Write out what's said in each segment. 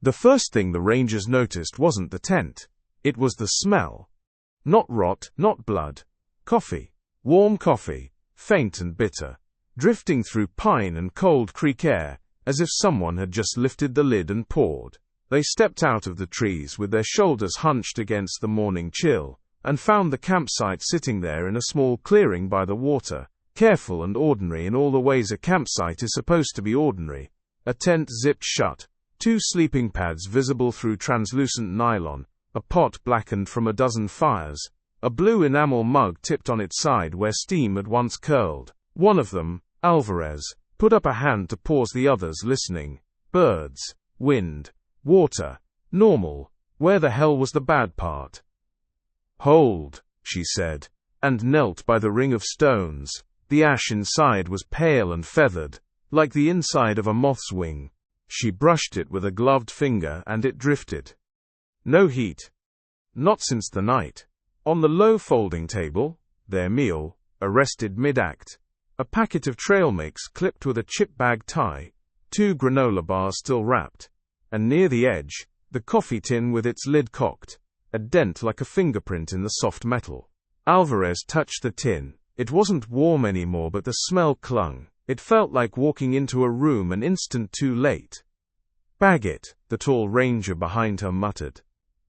The first thing the rangers noticed wasn't the tent. It was the smell. Not rot, not blood. Coffee. Warm coffee, faint and bitter, drifting through pine and cold creek air, as if someone had just lifted the lid and poured. They stepped out of the trees with their shoulders hunched against the morning chill, and found the campsite sitting there in a small clearing by the water, careful and ordinary in all the ways a campsite is supposed to be ordinary. A tent zipped shut, 2 sleeping pads visible through translucent nylon, a pot blackened from a dozen fires, a blue enamel mug tipped on its side where steam had once curled. One of them, Alvarez, put up a hand to pause the others listening. Birds, wind, water, normal. Where the hell was the bad part? Hold, she said, and knelt by the ring of stones. The ash inside was pale and feathered, like the inside of a moth's wing. She brushed it with a gloved finger and it drifted. No heat. Not since the night. On the low folding table, their meal, arrested mid-act. A packet of trail mix clipped with a chip bag tie, 2 granola bars still wrapped, and near the edge, the coffee tin with its lid cocked, a dent like a fingerprint in the soft metal. Alvarez touched the tin. It wasn't warm anymore, but the smell clung. It felt like walking into a room an instant too late. Bag it, the tall ranger behind her muttered.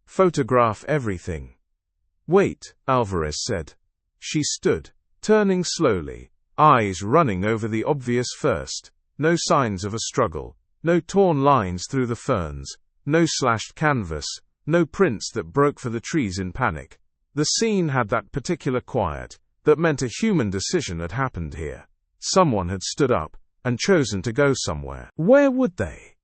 Photograph everything. Wait, Alvarez said. She stood, turning slowly, eyes running over the obvious first. No signs of a struggle, no torn lines through the ferns, no slashed canvas, no prints that broke for the trees in panic. The scene had that particular quiet that meant a human decision had happened here. Someone had stood up and chosen to go somewhere. Where would they?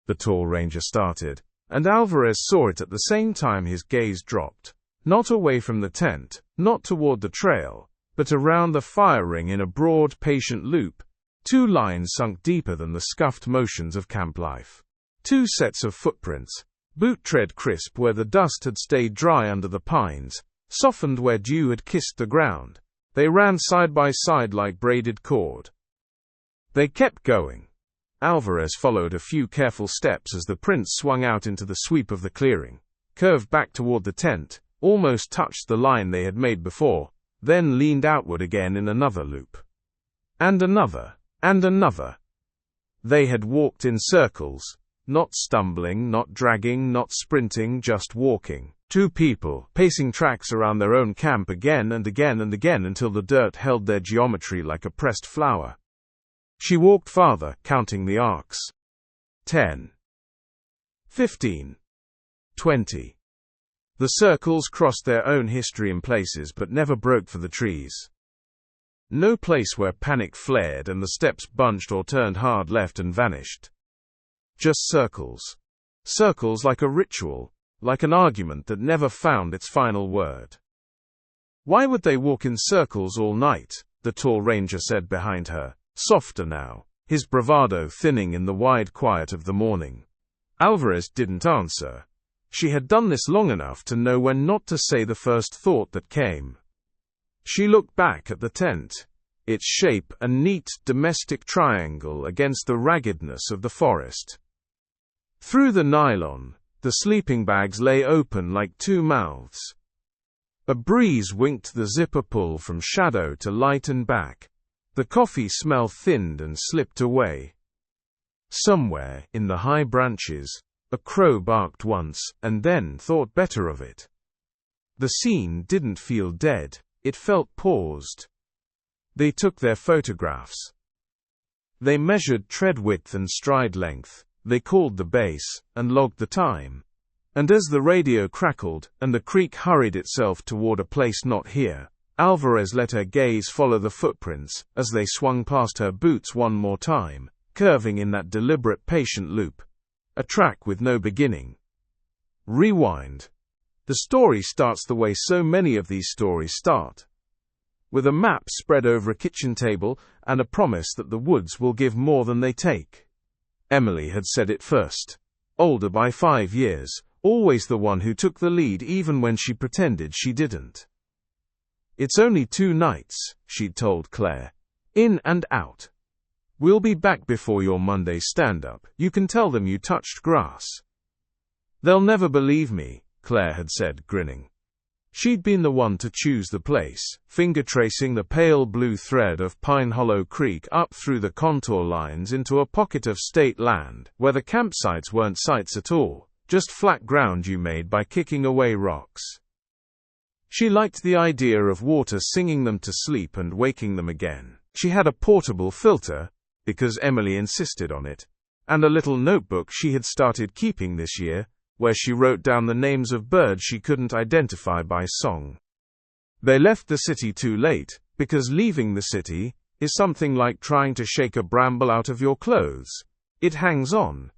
The tall ranger started, and Alvarez saw it at the same time. His gaze dropped. Not away from the tent, not toward the trail, but around the fire ring in a broad, patient loop. 2 lines sunk deeper than the scuffed motions of camp life. 2 sets of footprints, boot tread crisp where the dust had stayed dry under the pines, softened where dew had kissed the ground. They ran side by side like braided cord. They kept going. Alvarez followed a few careful steps as the prints swung out into the sweep of the clearing, curved back toward the tent, almost touched the line they had made before, then leaned outward again in another loop. And another, and another. They had walked in circles, not stumbling, not dragging, not sprinting, just walking. 2 people, pacing tracks around their own camp again and again and again until the dirt held their geometry like a pressed flower. She walked farther, counting the arcs. 10. 15. 20. The circles crossed their own history in places but never broke for the trees. No place where panic flared and the steps bunched or turned hard left and vanished. Just circles. Circles like a ritual, like an argument that never found its final word. Why would they walk in circles all night? The tall ranger said behind her, softer now, his bravado thinning in the wide quiet of the morning. Alvarez didn't answer. She had done this long enough to know when not to say the first thought that came. She looked back at the tent, its shape a neat domestic triangle against the raggedness of the forest. Through the nylon, the sleeping bags lay open like 2 mouths. A breeze winked the zipper pull from shadow to light and back. The coffee smell thinned and slipped away. Somewhere, in the high branches, a crow barked once, and then thought better of it. The scene didn't feel dead, it felt paused. They took their photographs. They measured tread width and stride length, they called the base, and logged the time. And as the radio crackled, and the creek hurried itself toward a place not here, Alvarez let her gaze follow the footprints, as they swung past her boots one more time, curving in that deliberate patient loop. A track with no beginning. Rewind. The story starts the way so many of these stories start. With a map spread over a kitchen table, and a promise that the woods will give more than they take. Emily had said it first. Older by 5 years, always the one who took the lead even when she pretended she didn't. It's only 2 nights, she'd told Claire. In and out. We'll be back before your Monday stand-up. You can tell them you touched grass. "They'll never believe me," Claire had said, grinning. She'd been the one to choose the place, finger tracing the pale blue thread of Pine Hollow Creek up through the contour lines into a pocket of state land, where the campsites weren't sites at all, just flat ground you made by kicking away rocks. She liked the idea of water singing them to sleep and waking them again. She had a portable filter, because Emily insisted on it, and a little notebook she had started keeping this year, where she wrote down the names of birds she couldn't identify by song. They left the city too late, because leaving the city is something like trying to shake a bramble out of your clothes. It hangs on.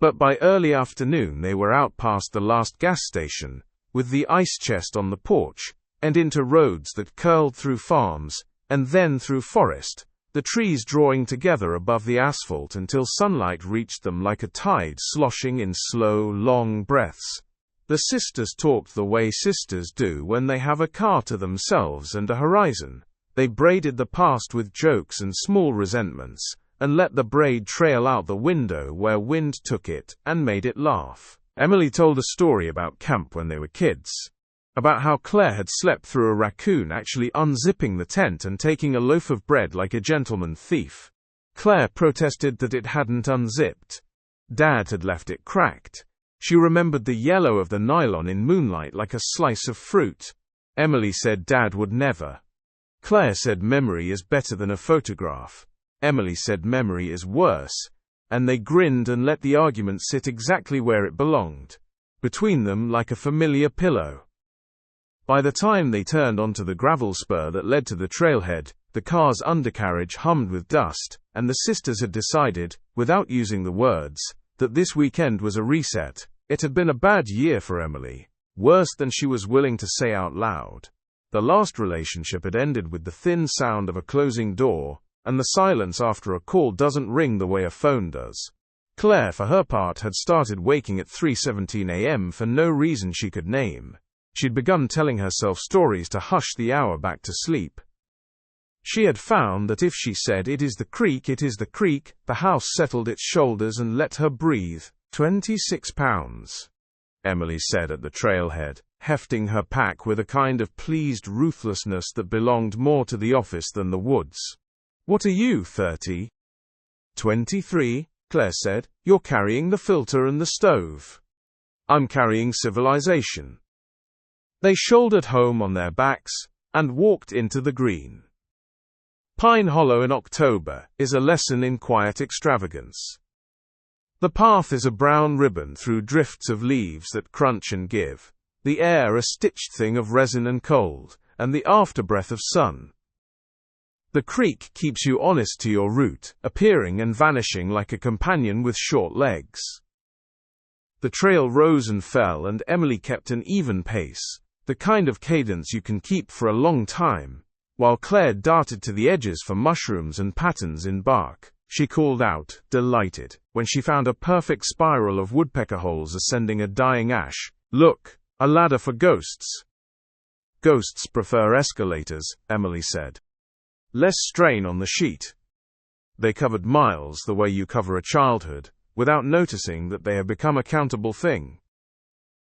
But by early afternoon they were out past the last gas station, with the ice chest on the porch, and into roads that curled through farms, and then through forest, the trees drawing together above the asphalt until sunlight reached them like a tide sloshing in slow, long breaths. The sisters talked the way sisters do when they have a car to themselves and a horizon. They braided the past with jokes and small resentments, and let the braid trail out the window where wind took it and made it laugh. Emily told a story about camp when they were kids. About how Claire had slept through a raccoon actually unzipping the tent and taking a loaf of bread like a gentleman thief. Claire protested that it hadn't unzipped. Dad had left it cracked. She remembered the yellow of the nylon in moonlight like a slice of fruit. Emily said Dad would never. Claire said memory is better than a photograph. Emily said memory is worse, and they grinned and let the argument sit exactly where it belonged, between them like a familiar pillow. By the time they turned onto the gravel spur that led to the trailhead, the car's undercarriage hummed with dust, and the sisters had decided, without using the words, that this weekend was a reset. It had been a bad year for Emily, worse than she was willing to say out loud. The last relationship had ended with the thin sound of a closing door, and the silence after a call doesn't ring the way a phone does. Claire, for her part, had started waking at 3:17 a.m. for no reason she could name. She'd begun telling herself stories to hush the hour back to sleep. She had found that if she said, "It is the creek, it is the creek," the house settled its shoulders and let her breathe. £26, Emily said at the trailhead, hefting her pack with a kind of pleased ruthlessness that belonged more to the office than the woods. "What are you, 30? "23, Claire said. "You're carrying the filter and the stove." "I'm carrying civilization." They shouldered home on their backs, and walked into the green. Pine Hollow in October is a lesson in quiet extravagance. The path is a brown ribbon through drifts of leaves that crunch and give, the air a stitched thing of resin and cold, and the afterbreath of sun. The creek keeps you honest to your route, appearing and vanishing like a companion with short legs. The trail rose and fell, and Emily kept an even pace, the kind of cadence you can keep for a long time, while Claire darted to the edges for mushrooms and patterns in bark. She called out, delighted, when she found a perfect spiral of woodpecker holes ascending a dying ash. "Look, a ladder for ghosts." "Ghosts prefer escalators," Emily said. "Less strain on the sheet." They covered miles the way you cover a childhood, without noticing that they have become a countable thing.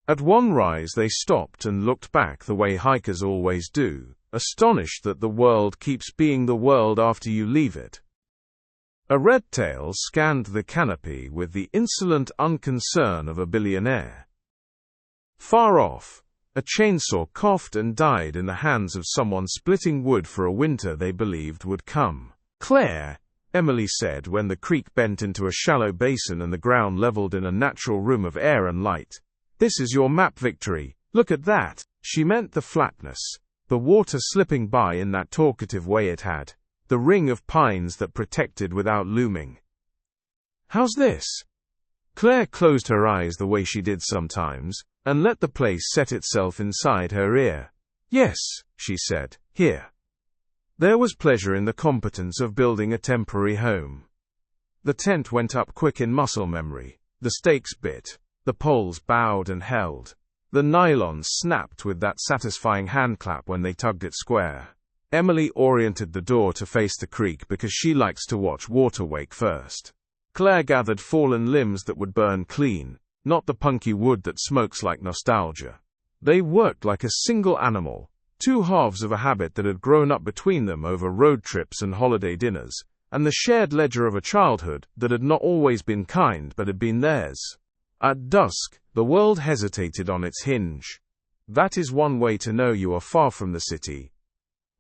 At one rise they stopped and looked back the way hikers always do, astonished that the world keeps being the world after you leave it. A red-tail scanned the canopy with the insolent unconcern of a billionaire. Far off, a chainsaw coughed and died in the hands of someone splitting wood for a winter they believed would come. "Claire," Emily said when the creek bent into a shallow basin and the ground leveled in a natural room of air and light, "this is your map victory. Look at that." She meant the flatness, the water slipping by in that talkative way it had, the ring of pines that protected without looming. "How's this?" Claire closed her eyes the way she did sometimes, and let the place set itself inside her ear. "Yes," she said, "here." There was pleasure in the competence of building a temporary home. The tent went up quick in muscle memory. The stakes bit. The poles bowed and held. The nylon snapped with that satisfying handclap when they tugged it square. Emily oriented the door to face the creek because she likes to watch water wake first. Claire gathered fallen limbs that would burn clean, not the punky wood that smokes like nostalgia. They worked like a single animal, two halves of a habit that had grown up between them over road trips and holiday dinners, and the shared ledger of a childhood that had not always been kind but had been theirs. At dusk, the world hesitated on its hinge. That is one way to know you are far from the city.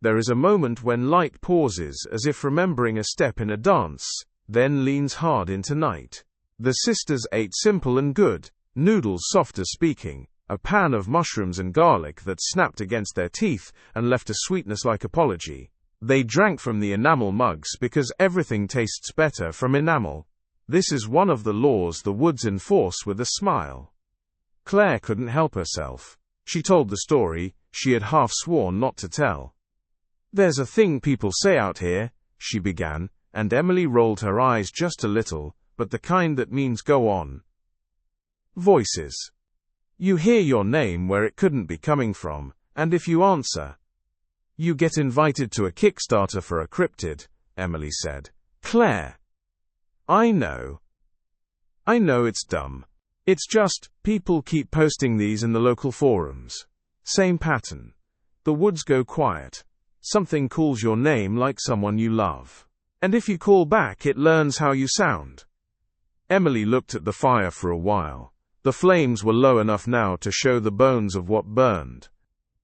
There is a moment when light pauses as if remembering a step in a dance, then leans hard into night. The sisters ate simple and good, noodles soft as speaking, a pan of mushrooms and garlic that snapped against their teeth and left a sweetness like apology. They drank from the enamel mugs because everything tastes better from enamel. This is one of the laws the woods enforce with a smile. Claire couldn't help herself. She told the story she had half sworn not to tell. "There's a thing people say out here," she began, and Emily rolled her eyes just a little, but the kind that means go on. "Voices. You hear your name where it couldn't be coming from, and if you answer, you get invited to a Kickstarter for a cryptid," Emily said. "Claire. I know it's dumb. It's just, people keep posting these in the local forums. Same pattern. The woods go quiet. Something calls your name like someone you love. And if you call back, it learns how you sound." Emily looked at the fire for a while. The flames were low enough now to show the bones of what burned.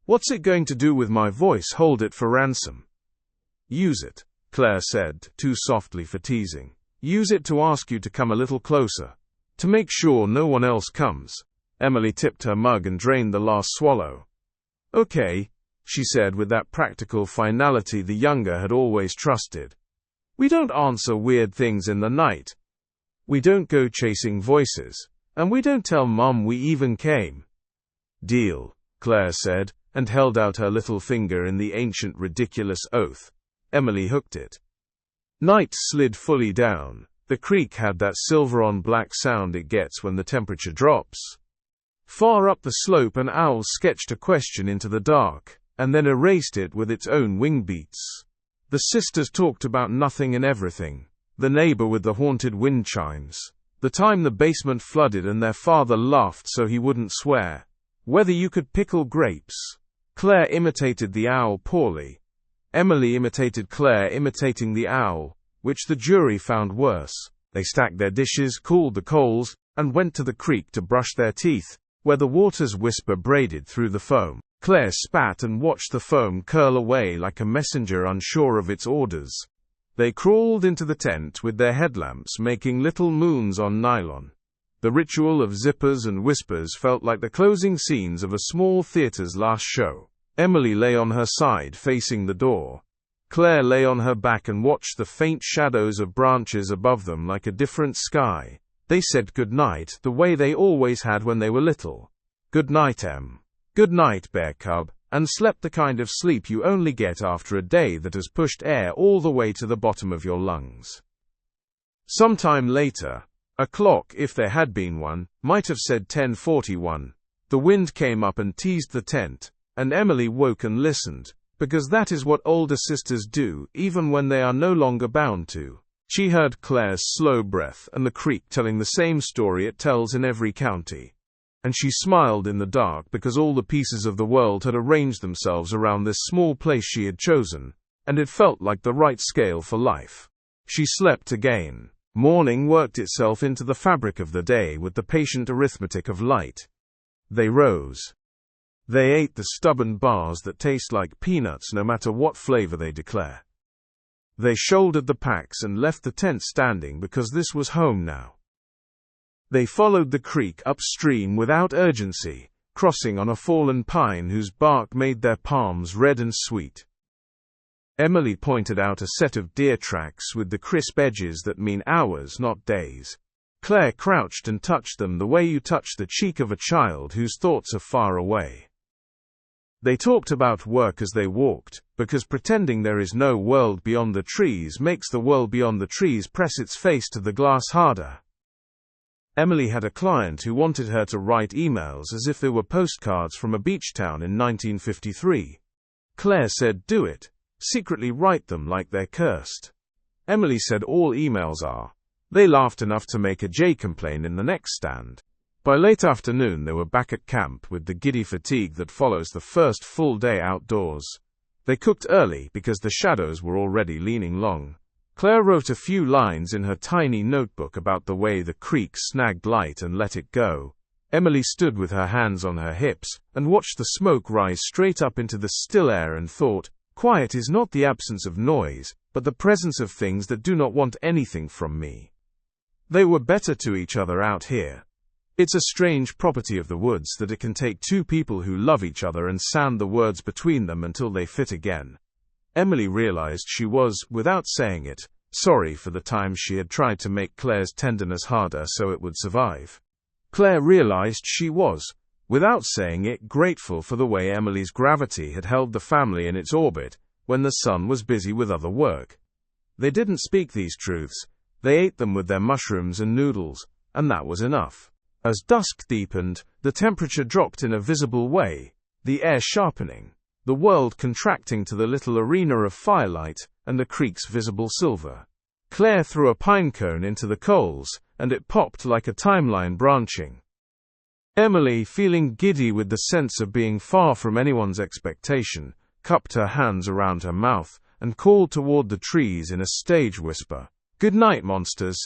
"What's it going to do with my voice? Hold it for ransom." "Use it," Claire said, too softly for teasing. "Use it to ask you to come a little closer. To make sure no one else comes." Emily tipped her mug and drained the last swallow. "Okay," she said with that practical finality the younger had always trusted. "We don't answer weird things in the night. We don't go chasing voices. And we don't tell Mum we even came." "Deal," Claire said, and held out her little finger in the ancient ridiculous oath. Emily hooked it. Night slid fully down. The creek had that silver-on-black sound it gets when the temperature drops. Far up the slope an owl sketched a question into the dark, and then erased it with its own wing beats. The sisters talked about nothing and everything. The neighbor with the haunted wind chimes. The time the basement flooded and their father laughed so he wouldn't swear. Whether you could pickle grapes. Claire imitated the owl poorly. Emily imitated Claire imitating the owl, which the jury found worse. They stacked their dishes, cooled the coals, and went to the creek to brush their teeth, where the water's whisper braided through the foam. Claire spat and watched the foam curl away like a messenger unsure of its orders. They crawled into the tent with their headlamps making little moons on nylon. The ritual of zippers and whispers felt like the closing scenes of a small theater's last show. Emily lay on her side facing the door. Claire lay on her back and watched the faint shadows of branches above them like a different sky. They said good night the way they always had when they were little. "Good night, Em. Good night, bear cub," and slept the kind of sleep you only get after a day that has pushed air all the way to the bottom of your lungs. Sometime later, a clock, if there had been one, might have said 10:41. The wind came up and teased the tent, and Emily woke and listened, because that is what older sisters do, even when they are no longer bound to. She heard Claire's slow breath and the creek telling the same story it tells in every county. And she smiled in the dark because all the pieces of the world had arranged themselves around this small place she had chosen, and it felt like the right scale for life. She slept again. Morning worked itself into the fabric of the day with the patient arithmetic of light. They rose. They ate the stubborn bars that taste like peanuts no matter what flavor they declare. They shouldered the packs and left the tent standing because this was home now. They followed the creek upstream without urgency, crossing on a fallen pine whose bark made their palms red and sweet. Emily pointed out a set of deer tracks with the crisp edges that mean hours, not days. Claire crouched and touched them the way you touch the cheek of a child whose thoughts are far away. They talked about work as they walked, because pretending there is no world beyond the trees makes the world beyond the trees press its face to the glass harder. Emily had a client who wanted her to write emails as if they were postcards from a beach town in 1953. Claire said, "Do it. Secretly write them like they're cursed." Emily said all emails are. They laughed enough to make a jay complain in the next stand. By late afternoon they were back at camp with the giddy fatigue that follows the first full day outdoors. They cooked early because the shadows were already leaning long. Claire wrote a few lines in her tiny notebook about the way the creek snagged light and let it go. Emily stood with her hands on her hips and watched the smoke rise straight up into the still air and thought, quiet is not the absence of noise, but the presence of things that do not want anything from me. They were better to each other out here. It's a strange property of the woods that it can take two people who love each other and sand the words between them until they fit again. Emily realized she was, without saying it, sorry for the times she had tried to make Claire's tenderness harder so it would survive. Claire realized she was, without saying it, grateful for the way Emily's gravity had held the family in its orbit when the son was busy with other work. They didn't speak these truths, they ate them with their mushrooms and noodles, and that was enough. As dusk deepened, the temperature dropped in a visible way, the air sharpening, the world contracting to the little arena of firelight and the creek's visible silver. Claire threw a pine cone into the coals, and it popped like a timeline branching. Emily, feeling giddy with the sense of being far from anyone's expectation, cupped her hands around her mouth and called toward the trees in a stage whisper, "Good night, monsters."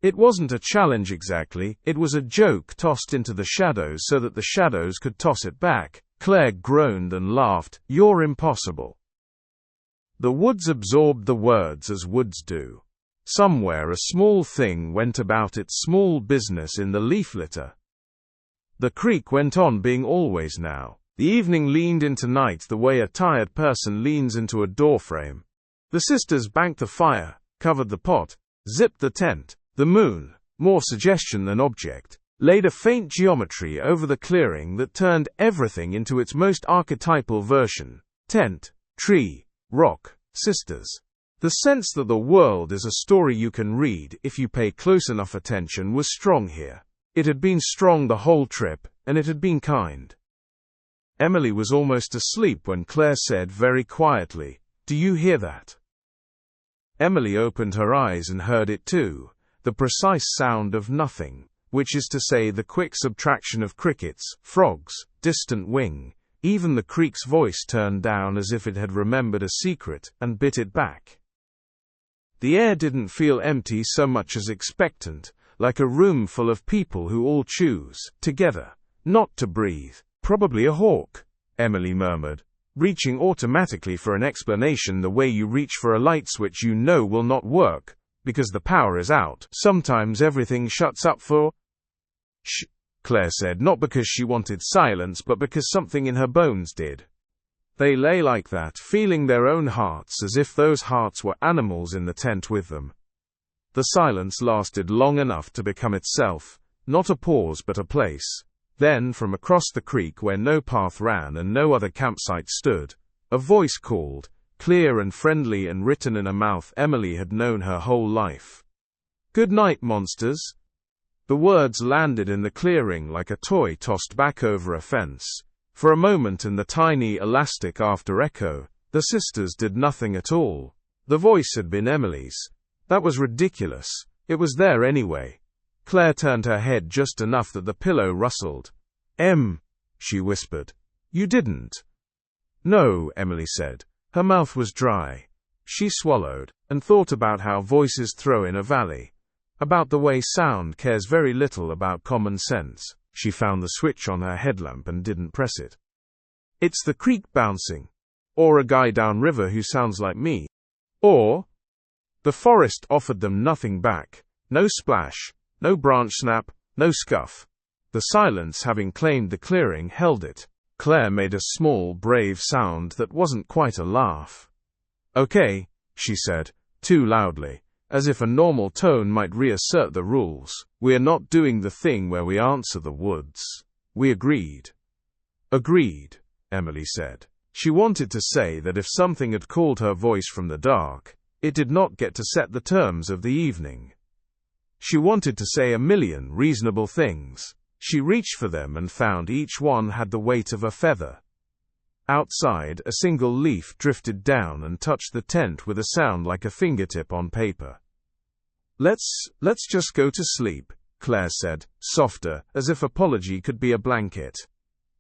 It wasn't a challenge exactly, it was a joke tossed into the shadows so that the shadows could toss it back. Claire groaned and laughed, "You're impossible." The woods absorbed the words as woods do. Somewhere a small thing went about its small business in the leaf litter. The creek went on being always now. The evening leaned into night the way a tired person leans into a doorframe. The sisters banked the fire, covered the pot, zipped the tent. The moon, more suggestion than object, laid a faint geometry over the clearing that turned everything into its most archetypal version: tent, tree, rock, sisters. The sense that the world is a story you can read if you pay close enough attention was strong here. It had been strong the whole trip, and it had been kind. Emily was almost asleep when Claire said very quietly, "Do you hear that?" Emily opened her eyes and heard it too. The precise sound of nothing, which is to say the quick subtraction of crickets, frogs, distant wing, even the creek's voice turned down as if it had remembered a secret and bit it back. The air didn't feel empty so much as expectant, like a room full of people who all choose, together, not to breathe. "Probably a hawk," Emily murmured, reaching automatically for an explanation the way you reach for a light switch you know will not work. Because the power is out, sometimes everything shuts up for... "Shh," Claire said, not because she wanted silence but because something in her bones did. They lay like that, feeling their own hearts as if those hearts were animals in the tent with them. The silence lasted long enough to become itself, not a pause but a place. Then, from across the creek where no path ran and no other campsite stood, a voice called, clear and friendly and written in a mouth Emily had known her whole life. "Good night, monsters." The words landed in the clearing like a toy tossed back over a fence. For a moment in the tiny elastic after-echo, the sisters did nothing at all. The voice had been Emily's. That was ridiculous. It was there anyway. Claire turned her head just enough that the pillow rustled. She whispered. "You didn't?" "No," Emily said. Her mouth was dry. She swallowed, and thought about how voices throw in a valley. About the way sound cares very little about common sense. She found the switch on her headlamp and didn't press it. "It's the creek bouncing. Or a guy downriver who sounds like me. Or..." The forest offered them nothing back. No splash, no branch snap, no scuff. The silence, having claimed the clearing, held it. Claire made a small, brave sound that wasn't quite a laugh. "Okay," she said, too loudly, as if a normal tone might reassert the rules. "We're not doing the thing where we answer the woods. We agreed." "Agreed," Emily said. She wanted to say that if something had called her voice from the dark, it did not get to set the terms of the evening. She wanted to say a million reasonable things. She reached for them and found each one had the weight of a feather. Outside, a single leaf drifted down and touched the tent with a sound like a fingertip on paper. Let's just go to sleep," Claire said, softer, as if apology could be a blanket.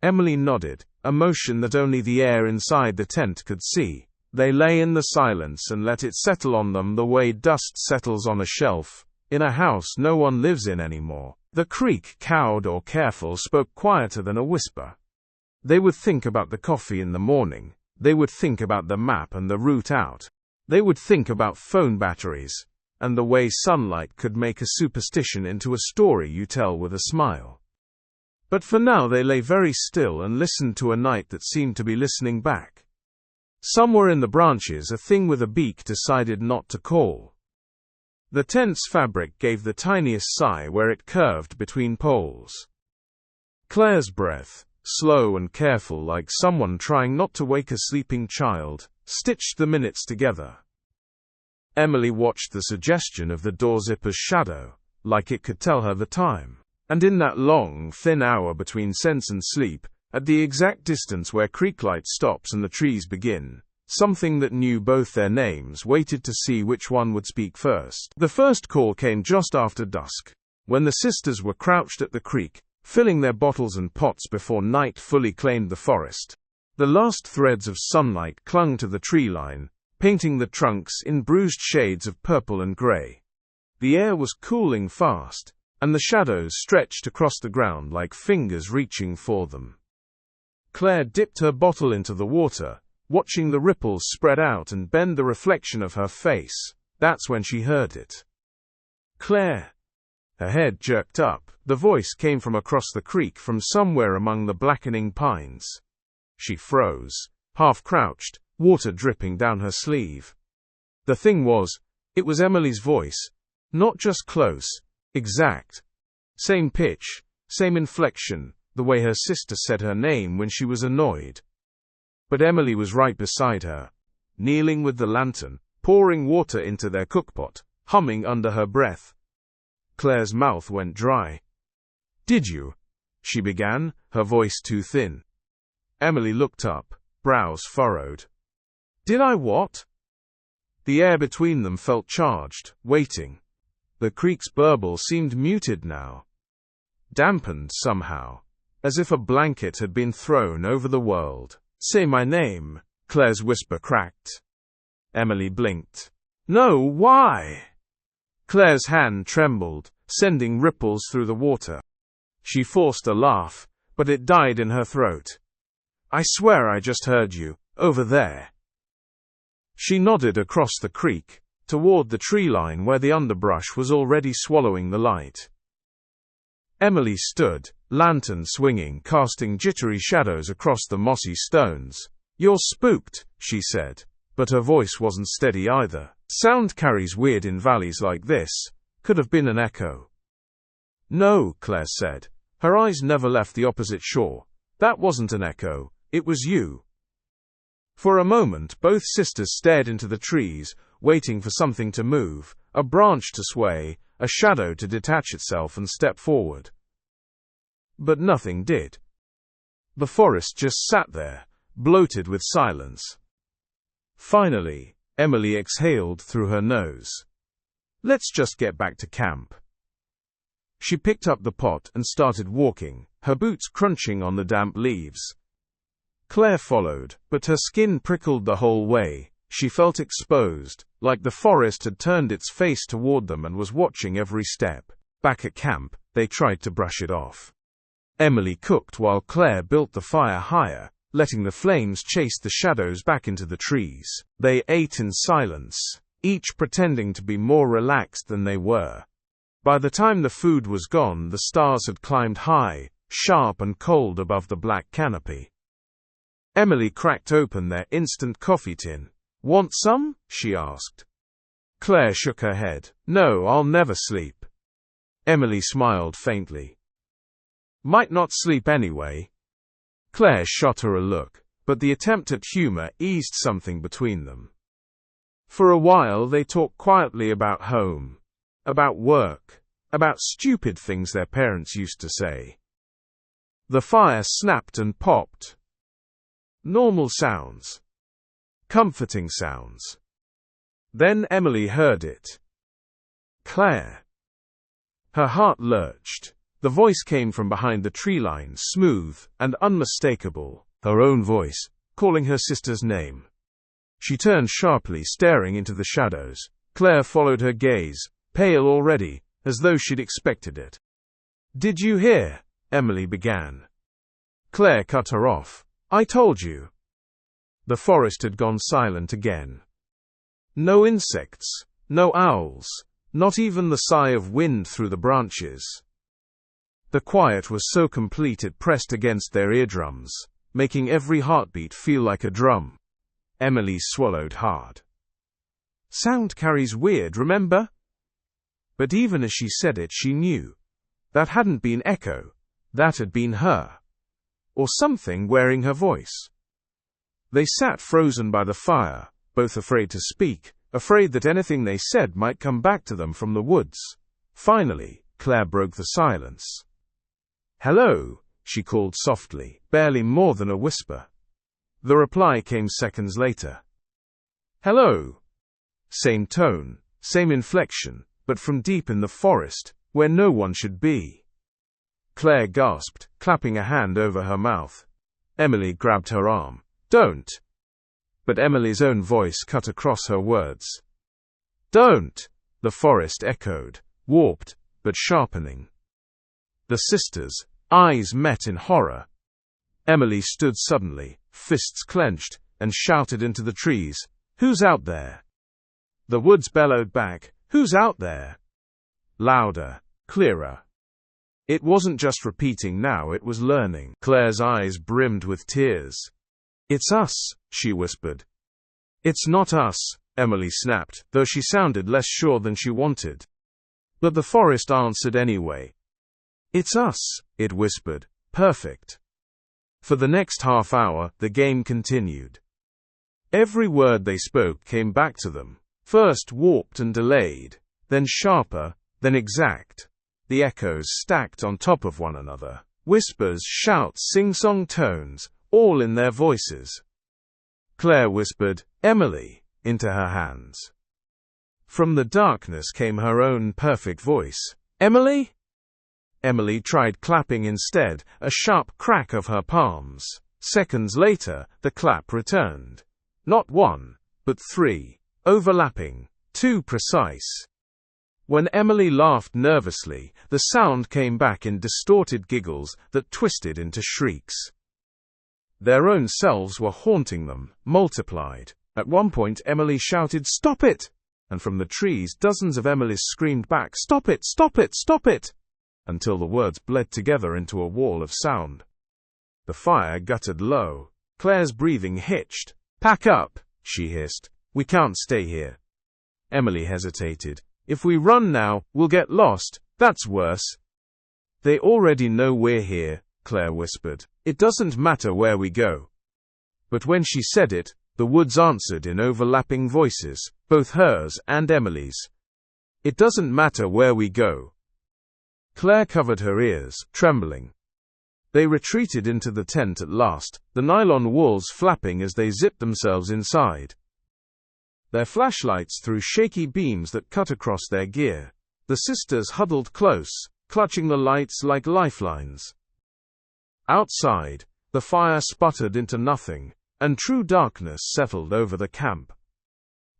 Emily nodded, a motion that only the air inside the tent could see. They lay in the silence and let it settle on them the way dust settles on a shelf, in a house no one lives in anymore. The creek, cowed or careful, spoke quieter than a whisper. They would think about the coffee in the morning. They would think about the map and the route out. They would think about phone batteries, and the way sunlight could make a superstition into a story you tell with a smile. But for now they lay very still and listened to a night that seemed to be listening back. Somewhere in the branches a thing with a beak decided not to call. The tent's fabric gave the tiniest sigh where it curved between poles. Claire's breath, slow and careful like someone trying not to wake a sleeping child, stitched the minutes together. Emily watched the suggestion of the door zipper's shadow, like it could tell her the time. And in that long, thin hour between sense and sleep, at the exact distance where creeklight stops and the trees begin, something that knew both their names waited to see which one would speak first. The first call came just after dusk, when the sisters were crouched at the creek, filling their bottles and pots before night fully claimed the forest. The last threads of sunlight clung to the tree line, painting the trunks in bruised shades of purple and gray. The air was cooling fast, and the shadows stretched across the ground like fingers reaching for them. Claire dipped her bottle into the water, watching the ripples spread out and bend the reflection of her face. That's when she heard it. Claire! Her head jerked up. The voice came from across the creek, from somewhere among the blackening pines. She froze, half crouched, water dripping down her sleeve. The thing was, it was Emily's voice. Not just close, exact. Same pitch, same inflection, the way her sister said her name when she was annoyed. But Emily was right beside her, kneeling with the lantern, pouring water into their cookpot, humming under her breath. Claire's mouth went dry. "Did you?" she began, her voice too thin. Emily looked up, brows furrowed. "Did I what?" The air between them felt charged, waiting. The creek's burble seemed muted now, dampened somehow, as if a blanket had been thrown over the world. "Say my name," Claire's whisper cracked. Emily blinked. "No, why?" Claire's hand trembled, sending ripples through the water. She forced a laugh, but it died in her throat. "I swear I just heard you, over there." She nodded across the creek, toward the tree line where the underbrush was already swallowing the light. Emily stood, lantern swinging, casting jittery shadows across the mossy stones. "You're spooked," she said, but her voice wasn't steady either. Sound carries weird in valleys like this. Could have been an echo. "No," Claire said. Her eyes never left the opposite shore. "That wasn't an echo. It was you." For a moment both sisters stared into the trees, waiting for something to move, a branch to sway, a shadow to detach itself and step forward. But nothing did. The forest just sat there, bloated with silence. Finally, Emily exhaled through her nose. "Let's just get back to camp." She picked up the pot and started walking, her boots crunching on the damp leaves. Claire followed, but her skin prickled the whole way. She felt exposed, like the forest had turned its face toward them and was watching every step. Back at camp, they tried to brush it off. Emily cooked while Claire built the fire higher, letting the flames chase the shadows back into the trees. They ate in silence, each pretending to be more relaxed than they were. By the time the food was gone, the stars had climbed high, sharp and cold above the black canopy. Emily cracked open their instant coffee tin. "Want some?" she asked. Claire shook her head. "No, I'll never sleep." Emily smiled faintly. "Might not sleep anyway." Claire shot her a look, but the attempt at humor eased something between them. For a while they talked quietly about home, about work, about stupid things their parents used to say. The fire snapped and popped. Normal sounds. Comforting sounds. Then Emily heard it. Claire. Her heart lurched. The voice came from behind the tree line, smooth and unmistakable, her own voice, calling her sister's name. She turned sharply, staring into the shadows. Claire followed her gaze, pale already, as though she'd expected it. "Did you hear?" Emily began. Claire cut her off. "I told you." The forest had gone silent again. No insects, no owls, not even the sigh of wind through the branches. The quiet was so complete it pressed against their eardrums, making every heartbeat feel like a drum. Emily swallowed hard. "Sound carries weird, remember?" But even as she said it, she knew. That hadn't been echo. That had been her. Or something wearing her voice. They sat frozen by the fire, both afraid to speak, afraid that anything they said might come back to them from the woods. Finally, Claire broke the silence. "Hello," she called softly, barely more than a whisper. The reply came seconds later. "Hello." Same tone, same inflection, but from deep in the forest, where no one should be. Claire gasped, clapping a hand over her mouth. Emily grabbed her arm. "Don't." But Emily's own voice cut across her words. "Don't," the forest echoed, warped, but sharpening. The sisters' eyes met in horror. Emily stood suddenly, fists clenched, and shouted into the trees, "Who's out there?" The woods bellowed back, "Who's out there?" Louder, clearer. It wasn't just repeating now, it was learning. Claire's eyes brimmed with tears. "It's us," she whispered. "It's not us," Emily snapped, though she sounded less sure than she wanted. But the forest answered anyway. "It's us," it whispered. "Perfect." For the next half hour, the game continued. Every word they spoke came back to them, first warped and delayed, then sharper, then exact. The echoes stacked on top of one another, whispers, shouts, sing-song tones, all in their voices. Claire whispered, "Emily," into her hands. From the darkness came her own perfect voice. "Emily?" Emily tried clapping instead, a sharp crack of her palms. Seconds later, the clap returned. Not one, but three. Overlapping. Too precise. When Emily laughed nervously, the sound came back in distorted giggles that twisted into shrieks. Their own selves were haunting them, multiplied. At one point Emily shouted, "Stop it!" And from the trees dozens of Emilys screamed back, "Stop it! Stop it! Stop it!" Until the words bled together into a wall of sound. The fire guttered low. Claire's breathing hitched. "Pack up," she hissed. "We can't stay here." Emily hesitated. "If we run now, we'll get lost. That's worse." "They already know we're here," Claire whispered. "It doesn't matter where we go." But when she said it, the woods answered in overlapping voices, both hers and Emily's. "It doesn't matter where we go." Claire covered her ears, trembling. They retreated into the tent at last, the nylon walls flapping as they zipped themselves inside. Their flashlights threw shaky beams that cut across their gear. The sisters huddled close, clutching the lights like lifelines. Outside, the fire sputtered into nothing, and true darkness settled over the camp.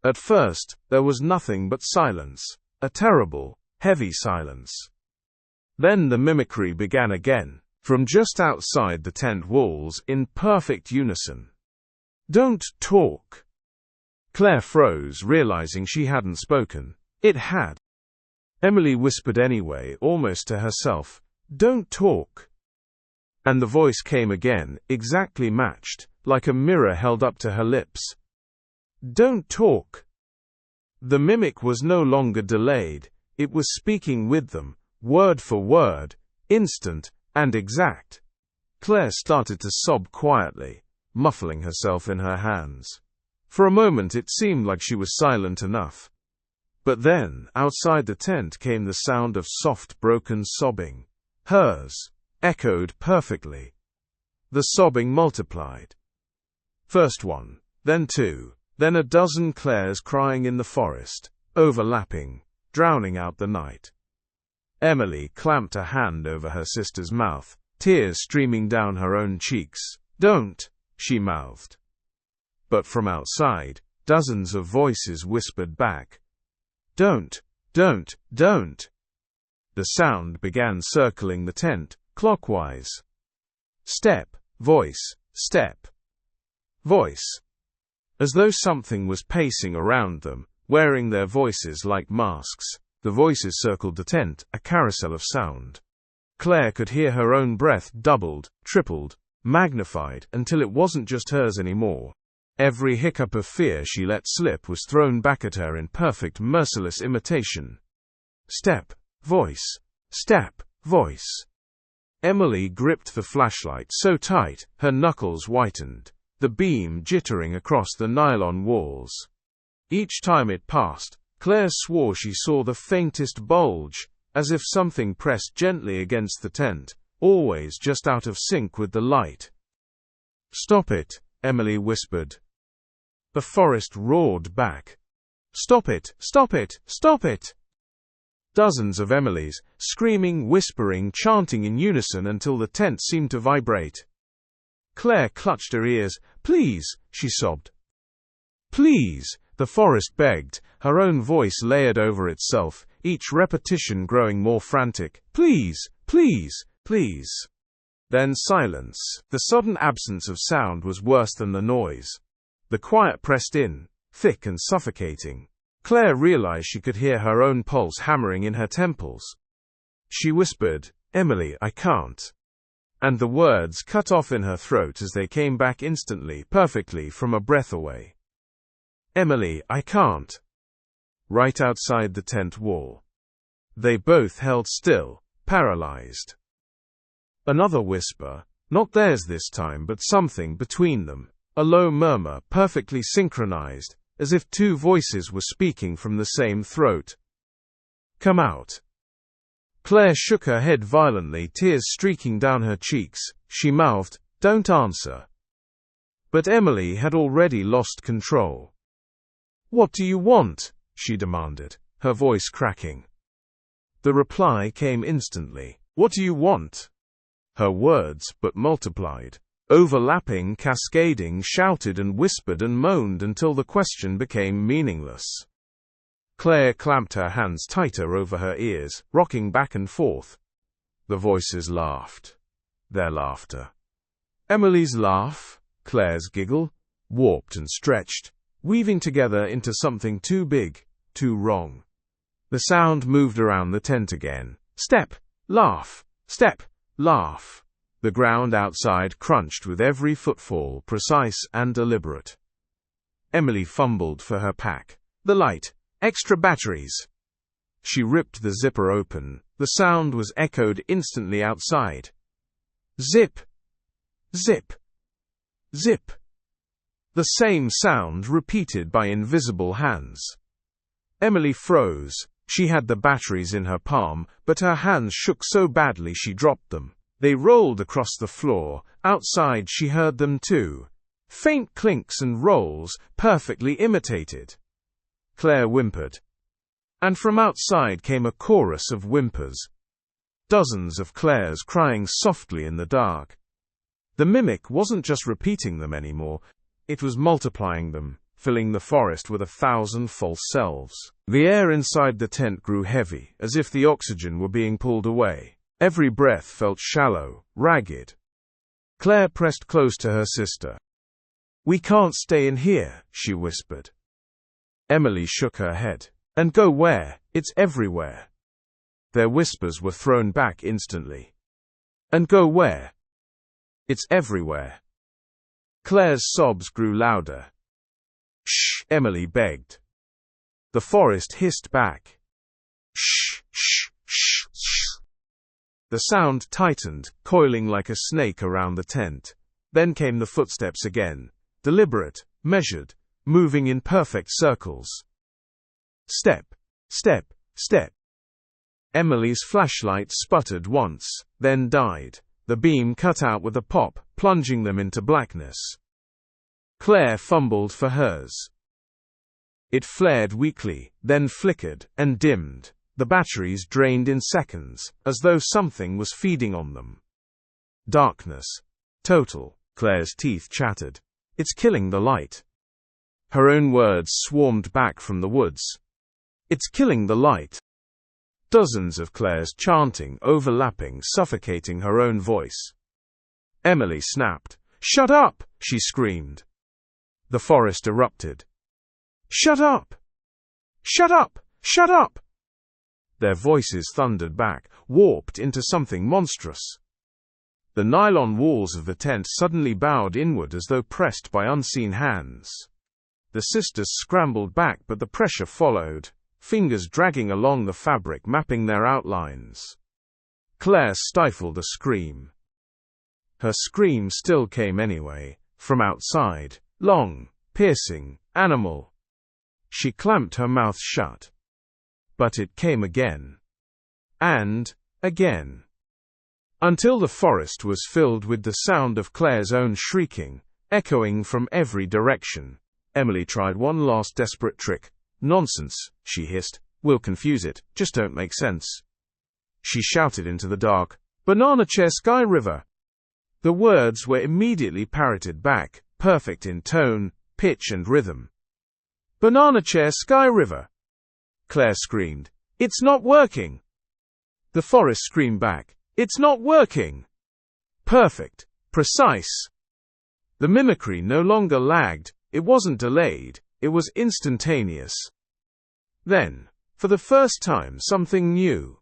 At first, there was nothing but silence, a terrible, heavy silence. Then the mimicry began again, from just outside the tent walls, in perfect unison. "Don't talk." Claire froze, realizing she hadn't spoken. It had. Emily whispered anyway, almost to herself, "Don't talk." And the voice came again, exactly matched, like a mirror held up to her lips. "Don't talk." The mimic was no longer delayed, it was speaking with them, word for word, instant, and exact. Claire started to sob quietly, muffling herself in her hands. For a moment it seemed like she was silent enough. But then, outside the tent came the sound of soft, broken sobbing. Hers, echoed perfectly. The sobbing multiplied. First one, then two, then a dozen Claires crying in the forest, overlapping, drowning out the night. Emily clamped a hand over her sister's mouth, tears streaming down her own cheeks. "Don't," she mouthed. But from outside, dozens of voices whispered back, "Don't, don't, don't." The sound began circling the tent, clockwise. Step, voice, step, voice. As though something was pacing around them, wearing their voices like masks. The voices circled the tent, a carousel of sound. Claire could hear her own breath doubled, tripled, magnified, until it wasn't just hers anymore. Every hiccup of fear she let slip was thrown back at her in perfect, merciless imitation. Step, voice. Step, voice. Emily gripped the flashlight so tight, her knuckles whitened, the beam jittering across the nylon walls. Each time it passed, Claire swore she saw the faintest bulge, as if something pressed gently against the tent, always just out of sync with the light. "Stop it," Emily whispered. The forest roared back. "Stop it! Stop it! Stop it!" Dozens of Emilys, screaming, whispering, chanting in unison until the tent seemed to vibrate. Claire clutched her ears. "Please," she sobbed. "Please," the forest begged, her own voice layered over itself, each repetition growing more frantic. "Please, please, please." Then silence. The sudden absence of sound was worse than the noise. The quiet pressed in, thick and suffocating. Claire realized she could hear her own pulse hammering in her temples. She whispered, "Emily, I can't." And the words cut off in her throat as they came back instantly, perfectly, from a breath away. "Emily, I can't." Right outside the tent wall. They both held still, paralyzed. Another whisper, not theirs this time but something between them. A low murmur, perfectly synchronized, as if two voices were speaking from the same throat. "Come out." Claire shook her head violently, tears streaking down her cheeks. She mouthed, "Don't answer." But Emily had already lost control. "What do you want?" she demanded, her voice cracking. The reply came instantly. "What do you want?" Her words, but multiplied. Overlapping, cascading, shouted and whispered and moaned until the question became meaningless. Claire clamped her hands tighter over her ears, rocking back and forth. The voices laughed. Their laughter. Emily's laugh, Claire's giggle, warped and stretched, weaving together into something too big, too wrong. The sound moved around the tent again. Step, laugh, step, laugh. The ground outside crunched with every footfall, precise and deliberate. Emily fumbled for her pack. The light. Extra batteries. She ripped the zipper open. The sound was echoed instantly outside. Zip. Zip. Zip. The same sound repeated by invisible hands. Emily froze. She had the batteries in her palm, but her hands shook so badly she dropped them. They rolled across the floor. Outside she heard them too. Faint clinks and rolls, perfectly imitated. Claire whimpered. And from outside came a chorus of whimpers. Dozens of Claires crying softly in the dark. The mimic wasn't just repeating them anymore, it was multiplying them, filling the forest with 1,000 false selves. The air inside the tent grew heavy, as if the oxygen were being pulled away. Every breath felt shallow, ragged. Claire pressed close to her sister. "We can't stay in here," she whispered. Emily shook her head. "And go where? It's everywhere." Their whispers were thrown back instantly. "And go where? It's everywhere." Claire's sobs grew louder. "Shh," Emily begged. The forest hissed back. "Shh, shh, shh, shh." The sound tightened, coiling like a snake around the tent. Then came the footsteps again, deliberate, measured, moving in perfect circles. Step, step, step. Emily's flashlight sputtered once, then died. The beam cut out with a pop, plunging them into blackness. Claire fumbled for hers. It flared weakly, then flickered, and dimmed. The batteries drained in seconds, as though something was feeding on them. Darkness. Total. Claire's teeth chattered. It's killing the light. Her own words swarmed back from the woods. It's killing the light. Dozens of Claire's chanting, overlapping, suffocating her own voice. Emily snapped. "Shut up!" she screamed. The forest erupted. "Shut up! Shut up! Shut up!" Their voices thundered back, warped into something monstrous. The nylon walls of the tent suddenly bowed inward as though pressed by unseen hands. The sisters scrambled back, but the pressure followed, fingers dragging along the fabric, mapping their outlines. Claire stifled a scream. Her scream still came anyway, from outside, long, piercing, animal. She clamped her mouth shut. But it came again. And again. Until the forest was filled with the sound of Claire's own shrieking, echoing from every direction. Emily tried one last desperate trick. "Nonsense," she hissed. "We'll confuse it, just don't make sense." She shouted into the dark, "Banana chair Sky River." The words were immediately parroted back, perfect in tone, pitch and rhythm. "Banana chair Sky River." Claire screamed, "It's not working." The forest screamed back, "It's not working." Perfect. Precise. The mimicry no longer lagged, it wasn't delayed, it was instantaneous. Then, for the first time, something new.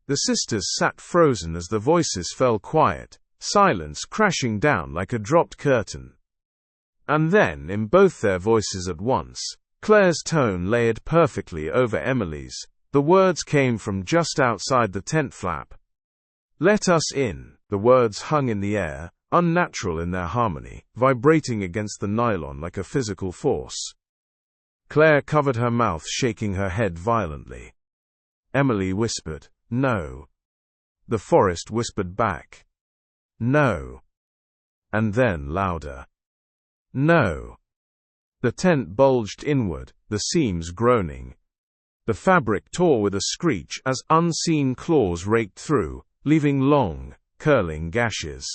The sisters sat frozen as the voices fell quiet, silence crashing down like a dropped curtain. And then, in both their voices at once, Claire's tone layered perfectly over Emily's. The words came from just outside the tent flap. "Let us in." The words hung in the air, unnatural in their harmony, vibrating against the nylon like a physical force. Claire covered her mouth, shaking her head violently. Emily whispered, "No." The forest whispered back, "No." And then louder, "No." The tent bulged inward, the seams groaning. The fabric tore with a screech as unseen claws raked through, leaving long, curling gashes.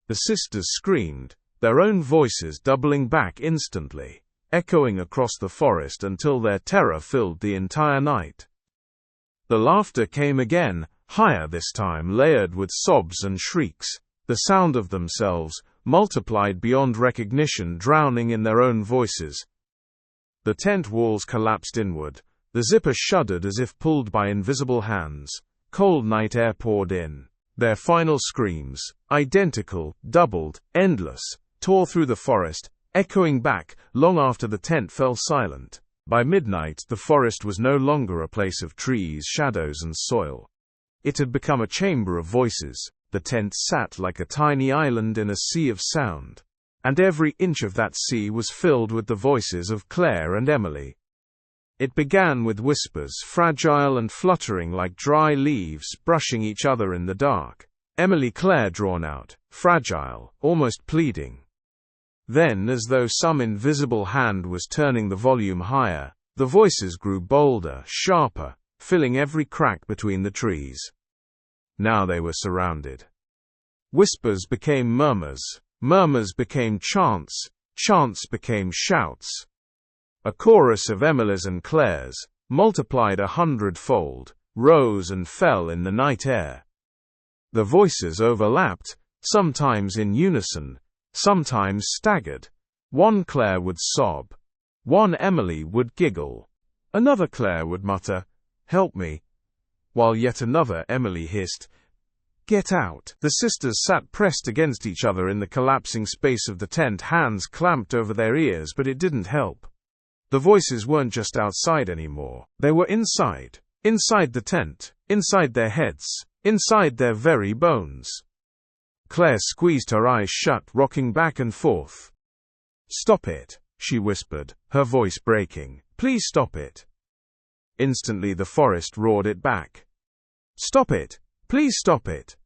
The sisters screamed, their own voices doubling back instantly, echoing across the forest until their terror filled the entire night. The laughter came again, higher this time, layered with sobs and shrieks, the sound of themselves, multiplied beyond recognition, drowning in their own voices. The tent walls collapsed inward, the zipper shuddered as if pulled by invisible hands, cold night air poured in. Their final screams, identical, doubled, endless, tore through the forest, echoing back, long after the tent fell silent. By midnight, the forest was no longer a place of trees, shadows and soil. It had become a chamber of voices. The tent sat like a tiny island in a sea of sound. And every inch of that sea was filled with the voices of Claire and Emily. It began with whispers, fragile and fluttering like dry leaves brushing each other in the dark. Claire drawn out, fragile, almost pleading. Then, as though some invisible hand was turning the volume higher, the voices grew bolder, sharper, filling every crack between the trees. Now they were surrounded. Whispers became murmurs, murmurs became chants, chants became shouts. A chorus of Emily's and Claire's, multiplied 100-fold, rose and fell in the night air. The voices overlapped, sometimes in unison, sometimes staggered. One Claire would sob. One Emily would giggle. Another Claire would mutter, "Help me," while yet another Emily hissed, "Get out." The sisters sat pressed against each other in the collapsing space of the tent, hands clamped over their ears, but it didn't help. The voices weren't just outside anymore. They were inside. Inside the tent. Inside their heads. Inside their very bones. Claire squeezed her eyes shut, rocking back and forth. "Stop it," she whispered, her voice breaking. "Please stop it." Instantly the forest roared it back. "Stop it! Please stop it!"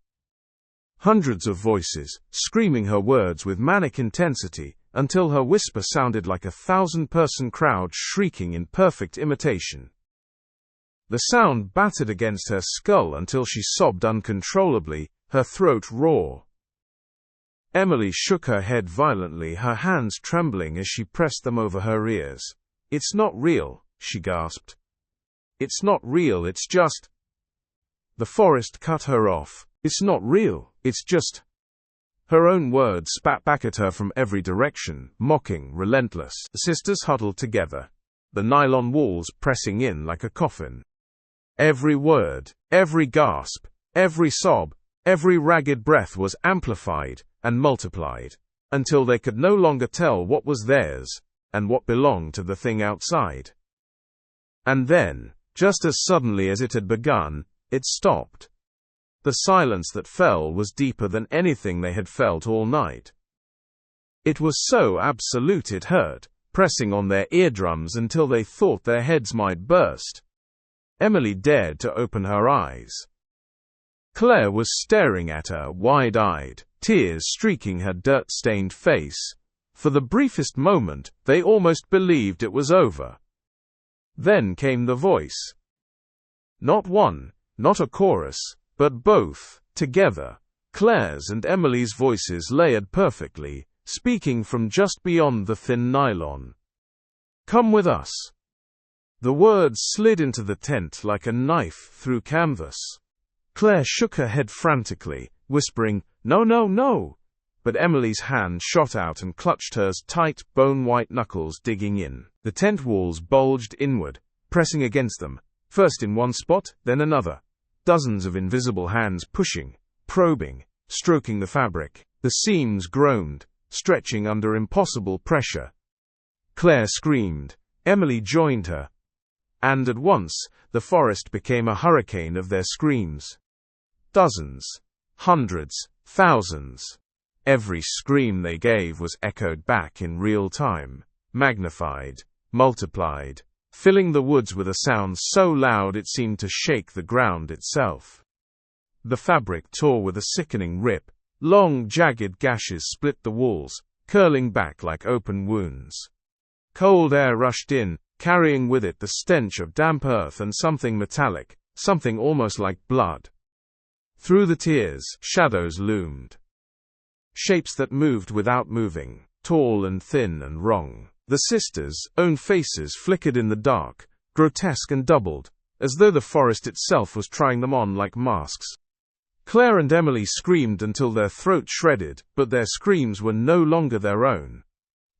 Hundreds of voices, screaming her words with manic intensity, until her whisper sounded like a 1,000-person crowd shrieking in perfect imitation. The sound battered against her skull until she sobbed uncontrollably, her throat raw. Emily shook her head violently, her hands trembling as she pressed them over her ears. "It's not real," she gasped. "It's not real, it's just—" The forest cut her off. "It's not real, it's just—" Her own words spat back at her from every direction, mocking, relentless. The sisters huddled together, the nylon walls pressing in like a coffin. Every word, every gasp, every sob, every ragged breath was amplified and multiplied, until they could no longer tell what was theirs and what belonged to the thing outside. And then, just as suddenly as it had begun, it stopped. The silence that fell was deeper than anything they had felt all night. It was so absolute it hurt, pressing on their eardrums until they thought their heads might burst. Emily dared to open her eyes. Claire was staring at her, wide-eyed, tears streaking her dirt-stained face. For the briefest moment, they almost believed it was over. Then came the voice. Not one, not a chorus, but both, together. Claire's and Emily's voices layered perfectly, speaking from just beyond the thin nylon. "Come with us." The words slid into the tent like a knife through canvas. Claire shook her head frantically, whispering, "No, no, no!" But Emily's hand shot out and clutched hers tight, bone-white knuckles digging in. The tent walls bulged inward, pressing against them, first in one spot, then another. Dozens of invisible hands pushing, probing, stroking the fabric. The seams groaned, stretching under impossible pressure. Claire screamed. Emily joined her. And at once, the forest became a hurricane of their screams. Dozens, hundreds, thousands. Every scream they gave was echoed back in real time, magnified, multiplied, filling the woods with a sound so loud it seemed to shake the ground itself. The fabric tore with a sickening rip. Long, jagged gashes split the walls, curling back like open wounds. Cold air rushed in, carrying with it the stench of damp earth and something metallic, something almost like blood. Through the tears, shadows loomed. Shapes that moved without moving, tall and thin and wrong. The sisters' own faces flickered in the dark, grotesque and doubled, as though the forest itself was trying them on like masks. Claire and Emily screamed until their throats shredded, but their screams were no longer their own.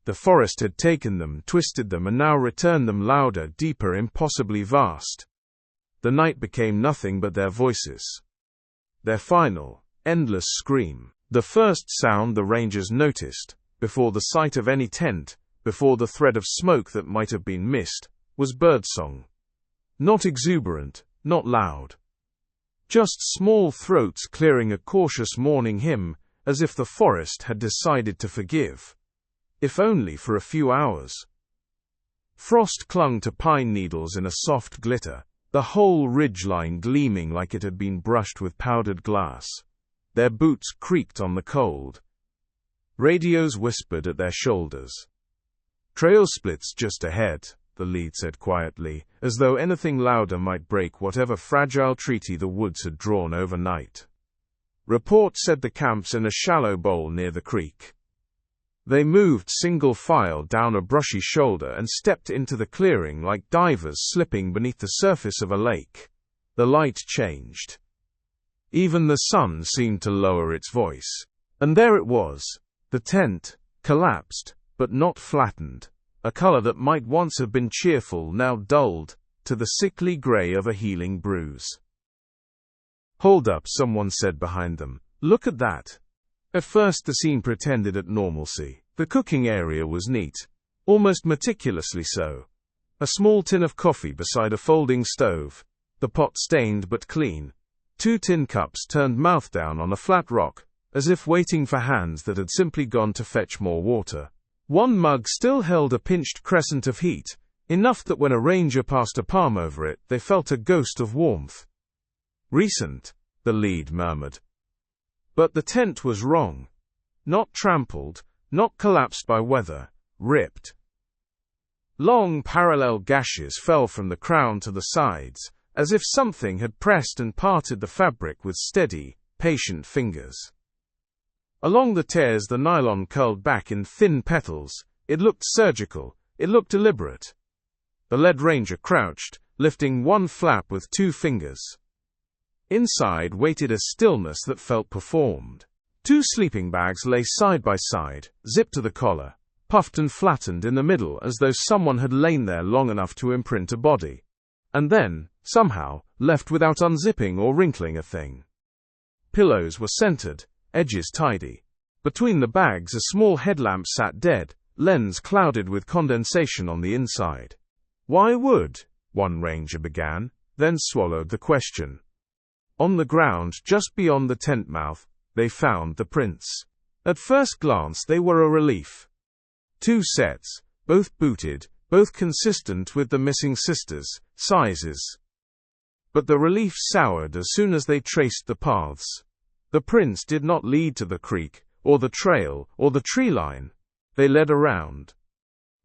The forest had taken them, twisted them, and now returned them louder, deeper, impossibly vast. The night became nothing but their voices. Their final, endless scream. The first sound the rangers noticed, before the sight of any tent, before the thread of smoke that might have been missed, was birdsong. Not exuberant, not loud. Just small throats clearing a cautious morning hymn, as if the forest had decided to forgive. If only for a few hours. Frost clung to pine needles in a soft glitter, the whole ridgeline gleaming like it had been brushed with powdered glass. Their boots creaked on the cold. Radios whispered at their shoulders. "Trail splits just ahead," the lead said quietly, as though anything louder might break whatever fragile treaty the woods had drawn overnight. Report said the camp's in a shallow bowl near the creek. They moved single file down a brushy shoulder and stepped into the clearing like divers slipping beneath the surface of a lake. The light changed. Even the sun seemed to lower its voice. And there it was. The tent, collapsed, but not flattened. A color that might once have been cheerful now dulled to the sickly gray of a healing bruise. "Hold up," someone said behind them. "Look at that." At first the scene pretended at normalcy. The cooking area was neat, almost meticulously so. A small tin of coffee beside a folding stove, the pot stained but clean. 2 tin cups turned mouth down on a flat rock, as if waiting for hands that had simply gone to fetch more water. 1 mug still held a pinched crescent of heat, enough that when a ranger passed a palm over it, they felt a ghost of warmth. "Recent," the lead murmured. But the tent was wrong. Not trampled, not collapsed by weather, ripped. Long parallel gashes fell from the crown to the sides, as if something had pressed and parted the fabric with steady, patient fingers. Along the tears the nylon curled back in thin petals. It looked surgical, it looked deliberate. The lead ranger crouched, lifting one flap with 2 fingers. Inside waited a stillness that felt performed. 2 sleeping bags lay side by side, zipped to the collar, puffed and flattened in the middle as though someone had lain there long enough to imprint a body. And then, somehow, left without unzipping or wrinkling a thing. Pillows were centered, edges tidy. Between the bags a small headlamp sat dead, lens clouded with condensation on the inside. "Why would?" one ranger began, then swallowed the question. On the ground just beyond the tent mouth, they found the prints. At first glance they were a relief. 2 sets, both booted, both consistent with the missing sisters' sizes. But the relief soured as soon as they traced the paths. The prints did not lead to the creek, or the trail, or the tree line. They led around.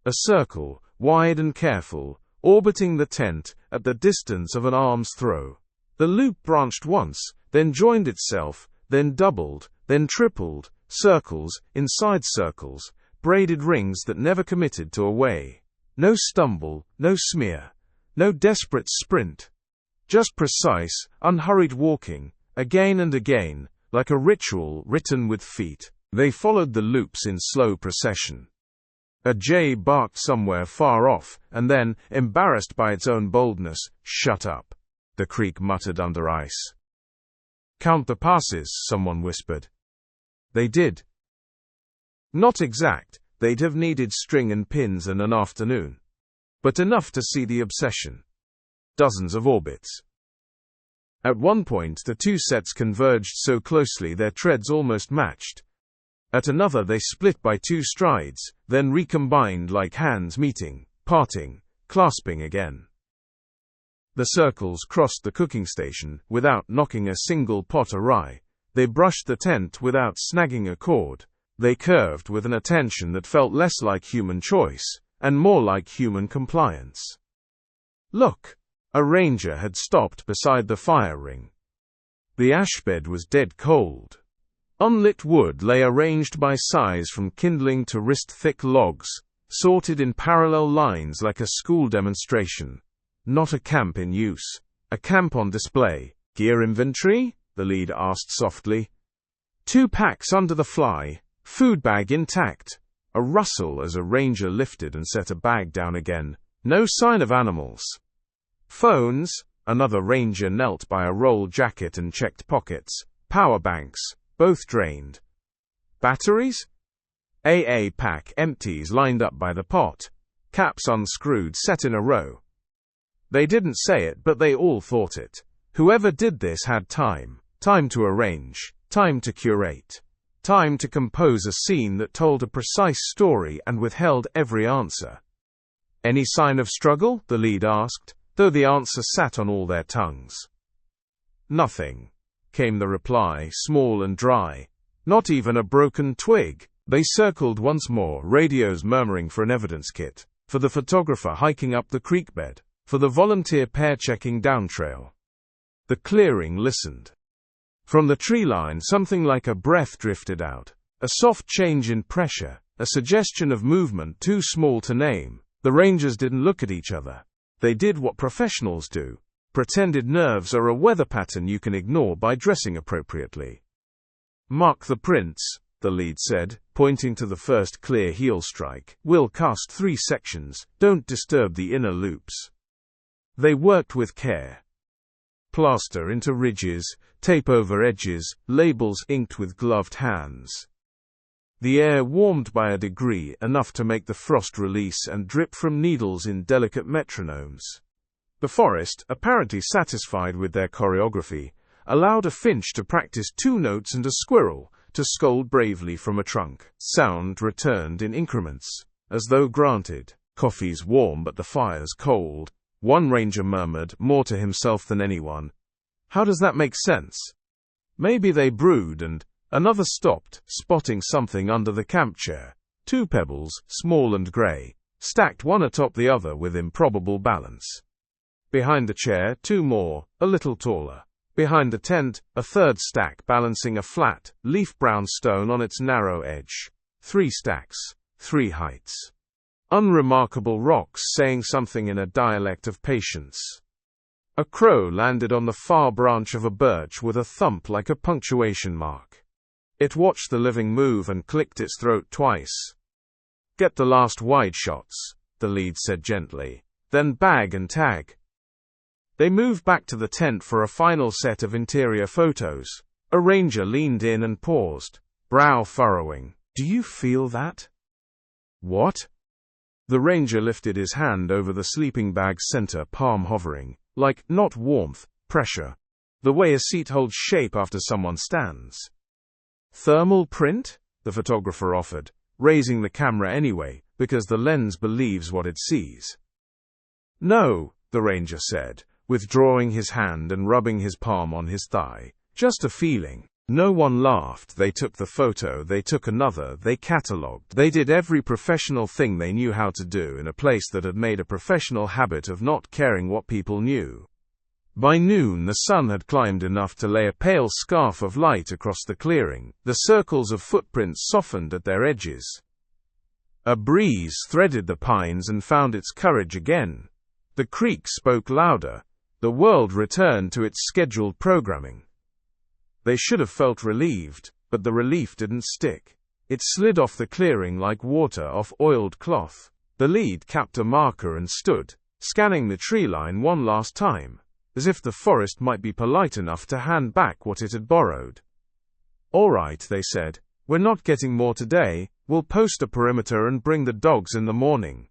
A circle, wide and careful, orbiting the tent, at the distance of an arm's throw. The loop branched once, then joined itself, then doubled, then tripled, circles, inside circles, braided rings that never committed to a way. No stumble, no smear, no desperate sprint. Just precise, unhurried walking, again and again, like a ritual written with feet. They followed the loops in slow procession. A jay barked somewhere far off, and then, embarrassed by its own boldness, shut up. The creek muttered under ice. "Count the passes," someone whispered. They did. Not exact, they'd have needed string and pins and an afternoon. But enough to see the obsession. Dozens of orbits. At one point the 2 sets converged so closely their treads almost matched. At another they split by 2 strides, then recombined like hands meeting, parting, clasping again. The circles crossed the cooking station, without knocking a single pot awry. They brushed the tent without snagging a cord. They curved with an attention that felt less like human choice, and more like human compliance. "Look!" A ranger had stopped beside the fire ring. The ashbed was dead cold. Unlit wood lay arranged by size from kindling to wrist-thick logs, sorted in parallel lines like a school demonstration. Not a camp in use. A camp on display. "Gear inventory?" the lead asked softly. 2 packs under the fly, food bag intact. A rustle as a ranger lifted and set a bag down again. No sign of animals. "Phones?" Another ranger knelt by a roll jacket and checked pockets. "Power banks, both drained." "Batteries?" AA pack empties lined up by the pot. Caps unscrewed set in a row. They didn't say it, but they all thought it. Whoever did this had time. Time to arrange. Time to curate. Time to compose a scene that told a precise story and withheld every answer. "Any sign of struggle?" the lead asked, though the answer sat on all their tongues. "Nothing," came the reply, small and dry. "Not even a broken twig." They circled once more, radios murmuring for an evidence kit, for the photographer hiking up the creek bed, for the volunteer pair checking down trail. The clearing listened. From the tree line something like a breath drifted out, a soft change in pressure, a suggestion of movement too small to name. The rangers didn't look at each other. They did what professionals do. Pretended nerves are a weather pattern you can ignore by dressing appropriately. "Mark the prints," the lead said, pointing to the first clear heel strike. "We'll cast 3 sections, don't disturb the inner loops." They worked with care. Plaster into ridges, tape over edges, labels inked with gloved hands. The air warmed by a degree, enough to make the frost release and drip from needles in delicate metronomes. The forest, apparently satisfied with their choreography, allowed a finch to practice 2 notes and a squirrel to scold bravely from a trunk. Sound returned in increments, as though granted. "Coffee's warm but the fire's cold," one ranger murmured, more to himself than anyone. "How does that make sense?" "Maybe they brewed," and another stopped, spotting something under the camp chair. 2 pebbles, small and grey, stacked one atop the other with improbable balance. Behind the chair, 2 more, a little taller. Behind the tent, a third stack balancing a flat, leaf-brown stone on its narrow edge. 3 stacks, 3 heights. Unremarkable rocks saying something in a dialect of patience. A crow landed on the far branch of a birch with a thump like a punctuation mark. It watched the living move and clicked its throat twice. "Get the last wide shots," the lead said gently. "Then bag and tag." They moved back to the tent for a final set of interior photos. A ranger leaned in and paused, brow furrowing. "Do you feel that?" "What?" The ranger lifted his hand over the sleeping bag's center, palm hovering, like, not warmth, pressure. The way a seat holds shape after someone stands. "Thermal print?" the photographer offered, raising the camera anyway, because the lens believes what it sees. "No," the ranger said, withdrawing his hand and rubbing his palm on his thigh. "Just a feeling." No one laughed. They took the photo, they took another, they catalogued. They did every professional thing they knew how to do in a place that had made a professional habit of not caring what people knew. By noon the sun had climbed enough to lay a pale scarf of light across the clearing. The circles of footprints softened at their edges. A breeze threaded the pines and found its courage again. The creek spoke louder. The world returned to its scheduled programming. They should have felt relieved, but the relief didn't stick. It slid off the clearing like water off oiled cloth. The lead capped a marker and stood, scanning the tree line one last time, as if the forest might be polite enough to hand back what it had borrowed. "All right," they said. "We're not getting more today. We'll post a perimeter and bring the dogs in the morning."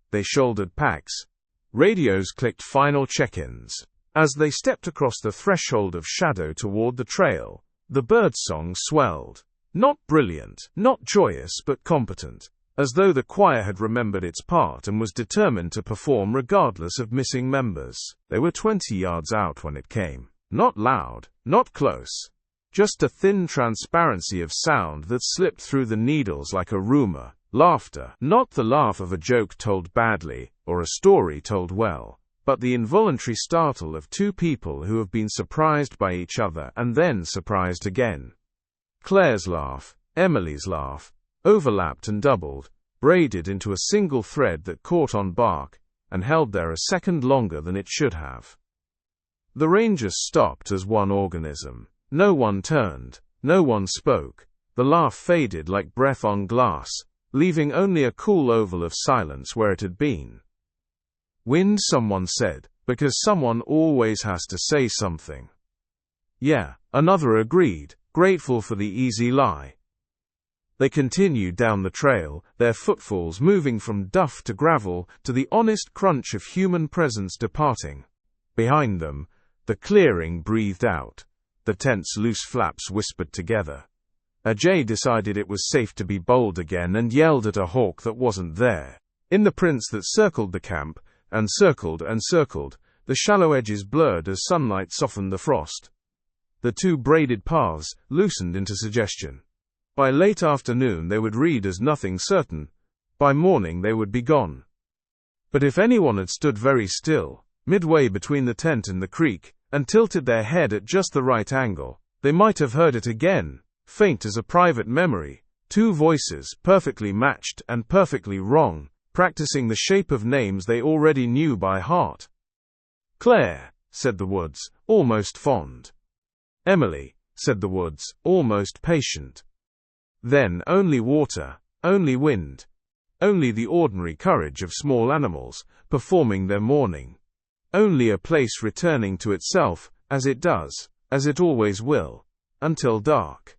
They shouldered packs. Radios clicked final check-ins. As they stepped across the threshold of shadow toward the trail, the birdsong swelled. Not brilliant, not joyous, but competent, as though the choir had remembered its part and was determined to perform regardless of missing members. They were 20 yards out when it came. Not loud, not close. Just a thin transparency of sound that slipped through the needles like a rumor. Laughter. Not the laugh of a joke told badly, or a story told well, but the involuntary startle of 2 people who have been surprised by each other and then surprised again. Claire's laugh, Emily's laugh, overlapped and doubled, braided into a single thread that caught on bark, and held there a second longer than it should have. The rangers stopped as one organism. No one turned, no one spoke. The laugh faded like breath on glass, leaving only a cool oval of silence where it had been. "Wind," someone said, "because someone always has to say something." "Yeah," another agreed, grateful for the easy lie. They continued down the trail, their footfalls moving from duff to gravel to the honest crunch of human presence departing. Behind them, the clearing breathed out. The tent's loose flaps whispered together. Ajay decided it was safe to be bold again and yelled at a hawk that wasn't there. In the prints that circled the camp, and circled, the shallow edges blurred as sunlight softened the frost. The 2 braided paths loosened into suggestion. By late afternoon they would read as nothing certain. By morning they would be gone. But if anyone had stood very still, midway between the tent and the creek, and tilted their head at just the right angle, they might have heard it again, faint as a private memory. 2 voices, perfectly matched and perfectly wrong, practicing the shape of names they already knew by heart. "Claire," said the woods, almost fond. "Emily," said the woods, almost patient. Then only water, only wind. Only the ordinary courage of small animals, performing their mourning. Only a place returning to itself, as it does, as it always will, until dark.